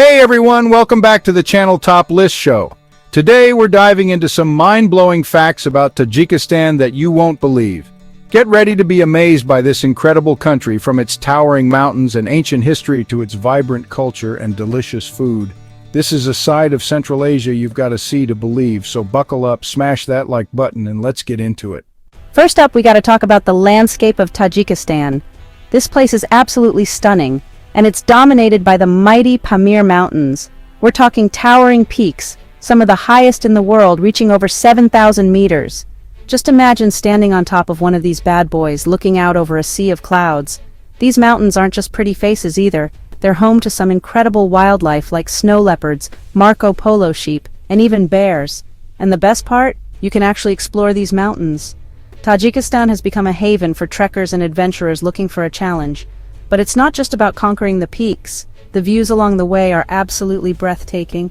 Hey everyone, welcome back to the Channel Top List Show. Today we're diving into some mind-blowing facts about Tajikistan that you won't believe. Get ready to be amazed by this incredible country, from its towering mountains and ancient history to its vibrant culture and delicious food. This is a side of Central Asia you've got to see to believe, so buckle up, smash that like button, and let's get into it. First up, we got to talk about the landscape of Tajikistan. This place is absolutely stunning, and it's dominated by the mighty Pamir Mountains. We're talking towering peaks, some of the highest in the world, reaching over 7,000 meters. Just imagine standing on top of one of these bad boys, looking out over a sea of clouds. These mountains aren't just pretty faces either. They're home to some incredible wildlife like snow leopards, Marco Polo sheep, and even bears. And the best part? You can actually explore these mountains. Tajikistan has become a haven for trekkers and adventurers looking for a challenge. But it's not just about conquering the peaks. The views along the way are absolutely breathtaking.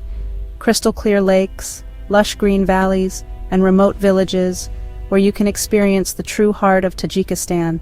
Crystal clear lakes, lush green valleys, and remote villages where you can experience the true heart of Tajikistan.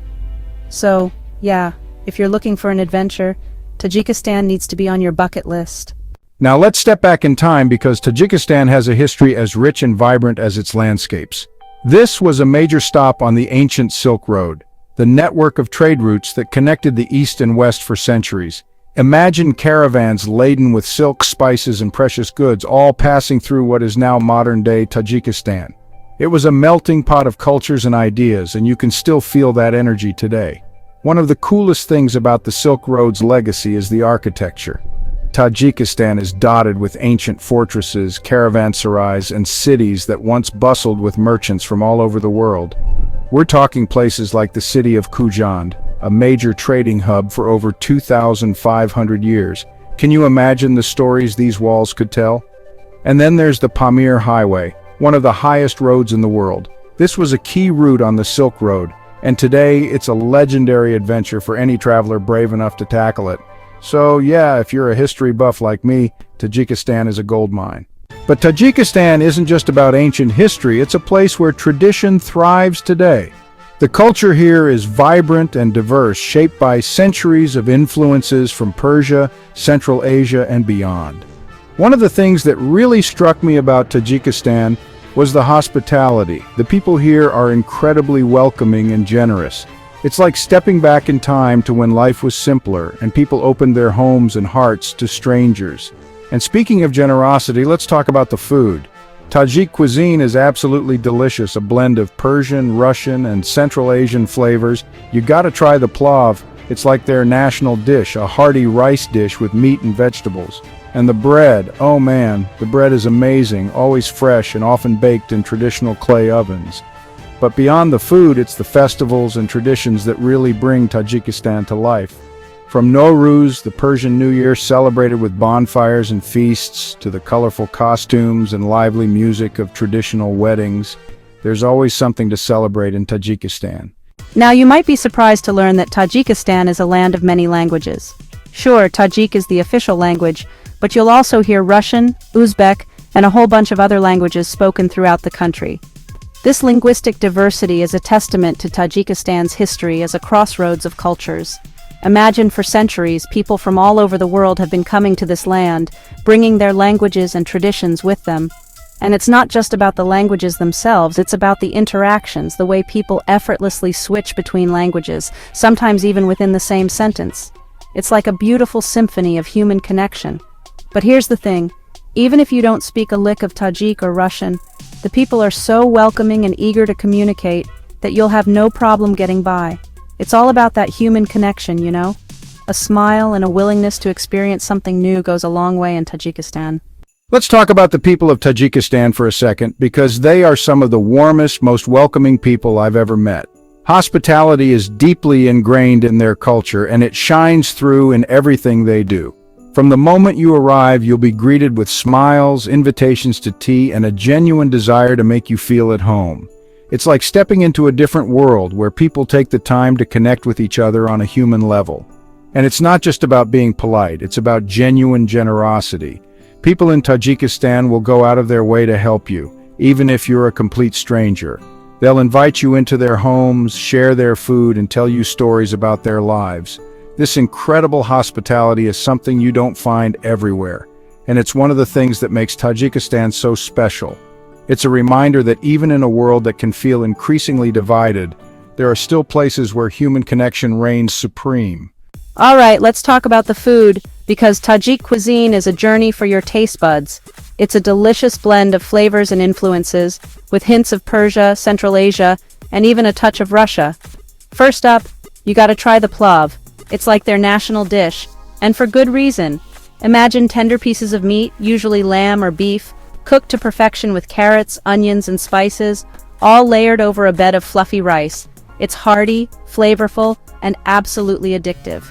So, yeah, if you're looking for an adventure, Tajikistan needs to be on your bucket list. Now let's step back in time, because Tajikistan has a history as rich and vibrant as its landscapes. This was a major stop on the ancient Silk Road, the network of trade routes that connected the East and West for centuries. Imagine caravans laden with silk, spices, and precious goods, all passing through what is now modern-day Tajikistan. It was a melting pot of cultures and ideas, and you can still feel that energy today. One of the coolest things about the Silk Road's legacy is the architecture. Tajikistan is dotted with ancient fortresses, caravanserais, and cities that once bustled with merchants from all over the world. We're talking places like the city of Cuisine, a major trading hub for over 2,500 years. Can you imagine the stories these walls could tell? And then there's the Pamir Highway, one of the highest roads in the world. This was a key route on the Silk Road, and today it's a legendary adventure for any traveler brave enough to tackle it. So yeah, if you're a history buff like me, Tajikistan is a goldmine. But Tajikistan isn't just about ancient history, it's a place where tradition thrives today. The culture here is vibrant and diverse, shaped by centuries of influences from Persia, Central Asia, and beyond. One of the things that really struck me about Tajikistan was the hospitality. The people here are incredibly welcoming and generous. It's like stepping back in time to when life was simpler and people opened their homes and hearts to strangers. And speaking of generosity, let's talk about the food. Tajik cuisine is absolutely delicious, a blend of Persian, Russian, and Central Asian flavors. You gotta try the plov. It's like their national dish, a hearty rice dish with meat and vegetables. And the bread, oh man, the bread is amazing, always fresh and often baked in traditional clay ovens. But beyond the food, it's the festivals and traditions that really bring Tajikistan to life. From Nowruz, the Persian New Year celebrated with bonfires and feasts, to the colorful costumes and lively music of traditional weddings, there's always something to celebrate in Tajikistan. Now, you might be surprised to learn that Tajikistan is a land of many languages. Sure, Tajik is the official language, but you'll also hear Russian, Uzbek, and a whole bunch of other languages spoken throughout the country. This linguistic diversity is a testament to Tajikistan's history as a crossroads of cultures. Imagine, for centuries, people from all over the world have been coming to this land, bringing their languages and traditions with them. And it's not just about the languages themselves, it's about the interactions, the way people effortlessly switch between languages, sometimes even within the same sentence. It's like a beautiful symphony of human connection. But here's the thing, even if you don't speak a lick of Tajik or Russian, the people are so welcoming and eager to communicate that you'll have no problem getting by. It's all about that human connection, you know? A smile and a willingness to experience something new goes a long way in Tajikistan. Let's talk about the people of Tajikistan for a second, because they are some of the warmest, most welcoming people I've ever met. Hospitality is deeply ingrained in their culture, and it shines through in everything they do. From the moment you arrive, you'll be greeted with smiles, invitations to tea, and a genuine desire to make you feel at home. It's like stepping into a different world where people take the time to connect with each other on a human level. And it's not just about being polite, it's about genuine generosity. People in Tajikistan will go out of their way to help you, even if you're a complete stranger. They'll invite you into their homes, share their food, and tell you stories about their lives. This incredible hospitality is something you don't find everywhere, and it's one of the things that makes Tajikistan so special. It's a reminder that even in a world that can feel increasingly divided, there are still places where human connection reigns supreme. All right, let's talk about the food, because Tajik cuisine is a journey for your taste buds. It's a delicious blend of flavors and influences, with hints of Persia, Central Asia, and even a touch of Russia. First up, you gotta try the plov. It's like their national dish, and for good reason. Imagine tender pieces of meat, usually lamb or beef, cooked to perfection with carrots, onions, and spices, all layered over a bed of fluffy rice. It's hearty, flavorful, and absolutely addictive.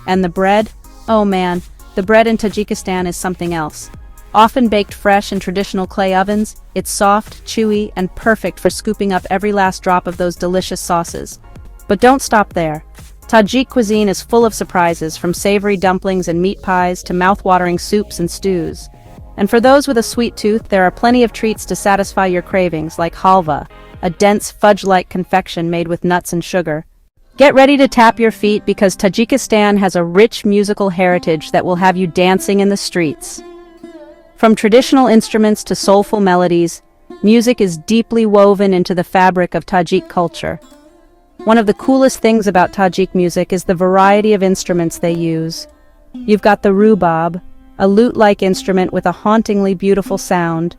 And the bread? Oh man, the bread in Tajikistan is something else. Often baked fresh in traditional clay ovens, it's soft, chewy, and perfect for scooping up every last drop of those delicious sauces. But don't stop there. Tajik cuisine is full of surprises, from savory dumplings and meat pies to mouth-watering soups and stews. And for those with a sweet tooth, there are plenty of treats to satisfy your cravings, like halva, a dense fudge-like confection made with nuts and sugar. Get ready to tap your feet, because Tajikistan has a rich musical heritage that will have you dancing in the streets. From traditional instruments to soulful melodies, music is deeply woven into the fabric of Tajik culture. One of the coolest things about Tajik music is the variety of instruments they use. You've got the rubab, a lute-like instrument with a hauntingly beautiful sound,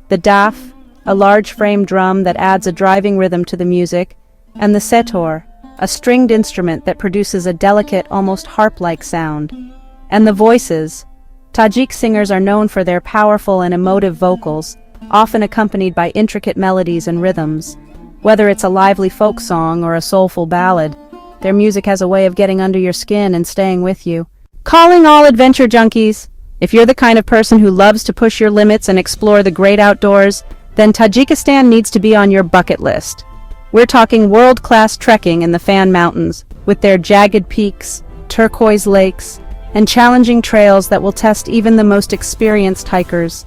the daf, a large frame drum that adds a driving rhythm to the music, and the setor, a stringed instrument that produces a delicate, almost harp-like sound. And the voices. Tajik singers are known for their powerful and emotive vocals, often accompanied by intricate melodies and rhythms. Whether it's a lively folk song or a soulful ballad, their music has a way of getting under your skin and staying with you. Calling all adventure junkies! If you're the kind of person who loves to push your limits and explore the great outdoors, then Tajikistan needs to be on your bucket list. We're talking world-class trekking in the Pamir Mountains, with their jagged peaks, turquoise lakes, and challenging trails that will test even the most experienced hikers.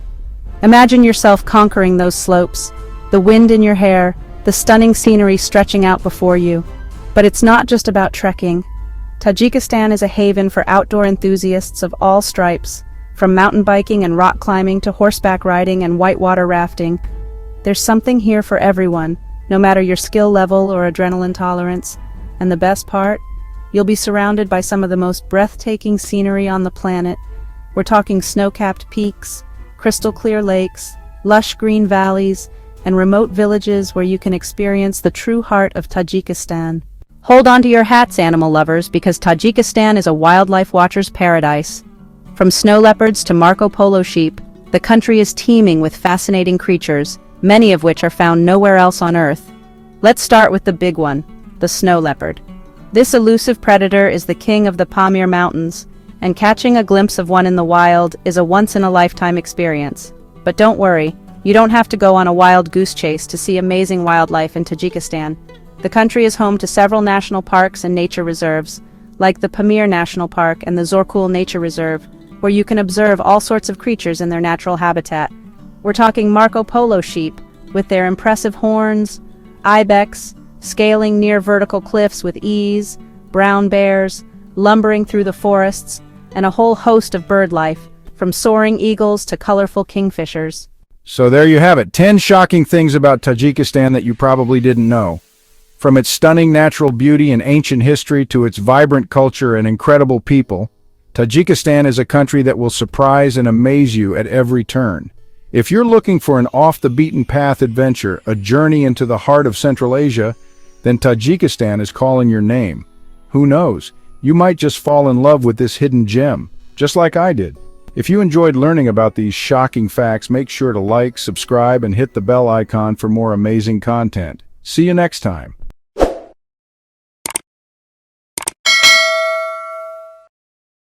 Imagine yourself conquering those slopes, the wind in your hair, the stunning scenery stretching out before you. But it's not just about trekking. Tajikistan is a haven for outdoor enthusiasts of all stripes, from mountain biking and rock climbing to horseback riding and whitewater rafting. There's something here for everyone, no matter your skill level or adrenaline tolerance. And the best part? You'll be surrounded by some of the most breathtaking scenery on the planet. We're talking snow-capped peaks, crystal-clear lakes, lush green valleys, and remote villages where you can experience the true heart of Tajikistan. Hold on to your hats, animal lovers, because Tajikistan is a wildlife watcher's paradise. From snow leopards to Marco Polo sheep, the country is teeming with fascinating creatures, many of which are found nowhere else on Earth. Let's start with the big one, the snow leopard. This elusive predator is the king of the Pamir Mountains, and catching a glimpse of one in the wild is a once-in-a-lifetime experience. But don't worry, you don't have to go on a wild goose chase to see amazing wildlife in Tajikistan. The country is home to several national parks and nature reserves, like the Pamir National Park and the Zorkul Nature Reserve, where you can observe all sorts of creatures in their natural habitat. We're talking Marco Polo sheep, with their impressive horns, ibex, scaling near vertical cliffs with ease, brown bears, lumbering through the forests, and a whole host of bird life, from soaring eagles to colorful kingfishers. So there you have it, 10 shocking things about Tajikistan that you probably didn't know. From its stunning natural beauty and ancient history to its vibrant culture and incredible people, Tajikistan is a country that will surprise and amaze you at every turn. If you're looking for an off-the-beaten-path adventure, a journey into the heart of Central Asia, then Tajikistan is calling your name. Who knows, you might just fall in love with this hidden gem, just like I did. If you enjoyed learning about these shocking facts, make sure to like, subscribe, and hit the bell icon for more amazing content. See you next time.